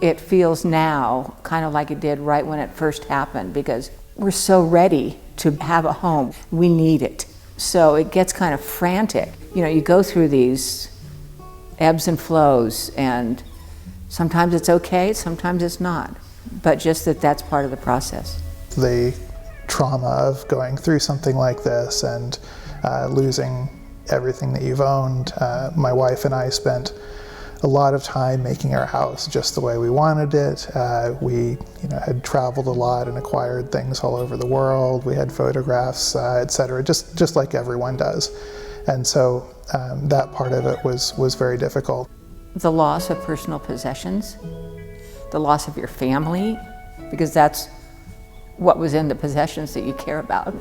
It feels now kind of like it did right when it first happened, because we're so ready to have a home. We need it. So it gets kind of frantic. You know, you go through these ebbs and flows, and sometimes it's okay, sometimes it's not. But just that's part of the process. The trauma of going through something like this and losing everything that you've owned. My wife and I spent a lot of time making our house just the way we wanted it. We had traveled a lot and acquired things all over the world. We had photographs, etc., just like everyone does. And so that part of it was very difficult. The loss of personal possessions, the loss of your family, because that's what was in the possessions that you care about.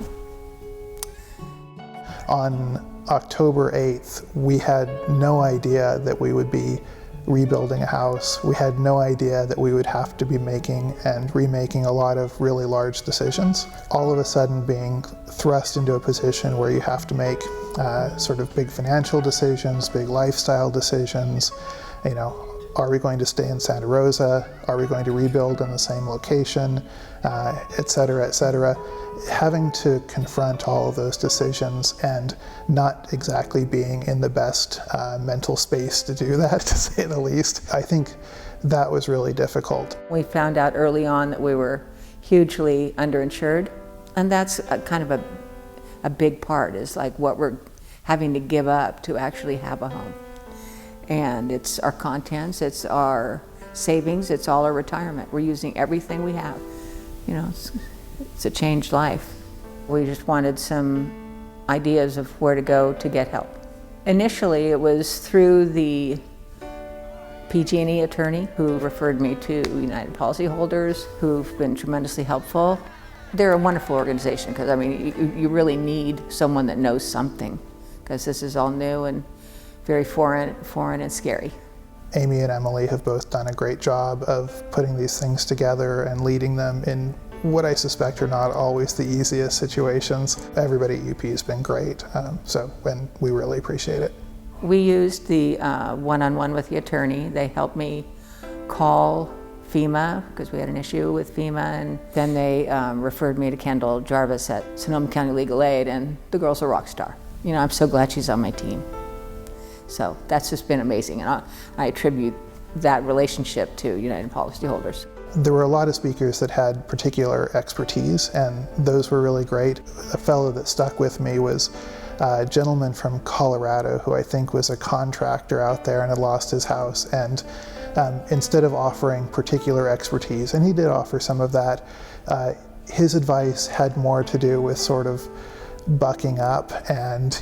On October 8th, we had no idea that we would be rebuilding a house. We had no idea that we would have to be making and remaking a lot of really large decisions. All of a sudden being thrust into a position where you have to make sort of big financial decisions, big lifestyle decisions. You know, are we going to stay in Santa Rosa? Are we going to rebuild in the same location? Et cetera, et cetera. Having to confront all of those decisions and not exactly being in the best mental space to do that, to say the least, I think that was really difficult. We found out early on that we were hugely underinsured, and that's kind of a big part, is like what we're having to give up to actually have a home. And it's our contents, it's our savings, it's all our retirement. We're using everything we have. You know, it's a changed life. We just wanted some ideas of where to go to get help. Initially, it was through the PG&E attorney who referred me to United Policyholders, who've been tremendously helpful. They're a wonderful organization, because I mean, you really need someone that knows something, because this is all new and very foreign and scary. Amy and Emily have both done a great job of putting these things together and leading them in what I suspect are not always the easiest situations. Everybody at UP has been great, and we really appreciate it. We used the one-on-one with the attorney. They helped me call FEMA, because we had an issue with FEMA, and then they referred me to Kendall Jarvis at Sonoma County Legal Aid, and the girl's a rock star. You know, I'm so glad she's on my team. So that's just been amazing, and I attribute that relationship to United Policyholders. There were a lot of speakers that had particular expertise, and those were really great. A fellow that stuck with me was a gentleman from Colorado who I think was a contractor out there and had lost his house, and instead of offering particular expertise, and he did offer some of that, his advice had more to do with sort of bucking up and,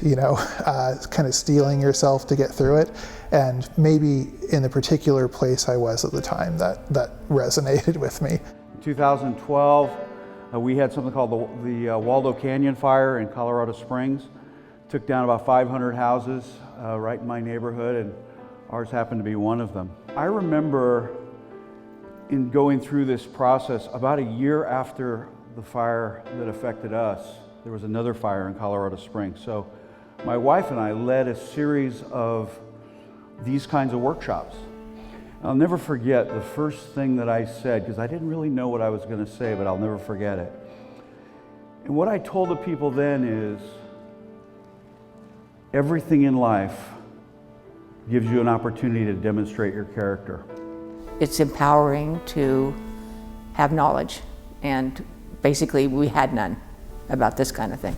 kind of steeling yourself to get through it. And maybe in the particular place I was at the time, that resonated with me. In 2012, we had something called the Waldo Canyon fire in Colorado Springs. Took down about 500 houses right in my neighborhood, and ours happened to be one of them. I remember in going through this process, about a year after the fire that affected us, there was another fire in Colorado Springs. So my wife and I led a series of these kinds of workshops. I'll never forget the first thing that I said, because I didn't really know what I was going to say, but I'll never forget it. And what I told the people then is, everything in life gives you an opportunity to demonstrate your character. It's empowering to have knowledge, and basically we had none about this kind of thing.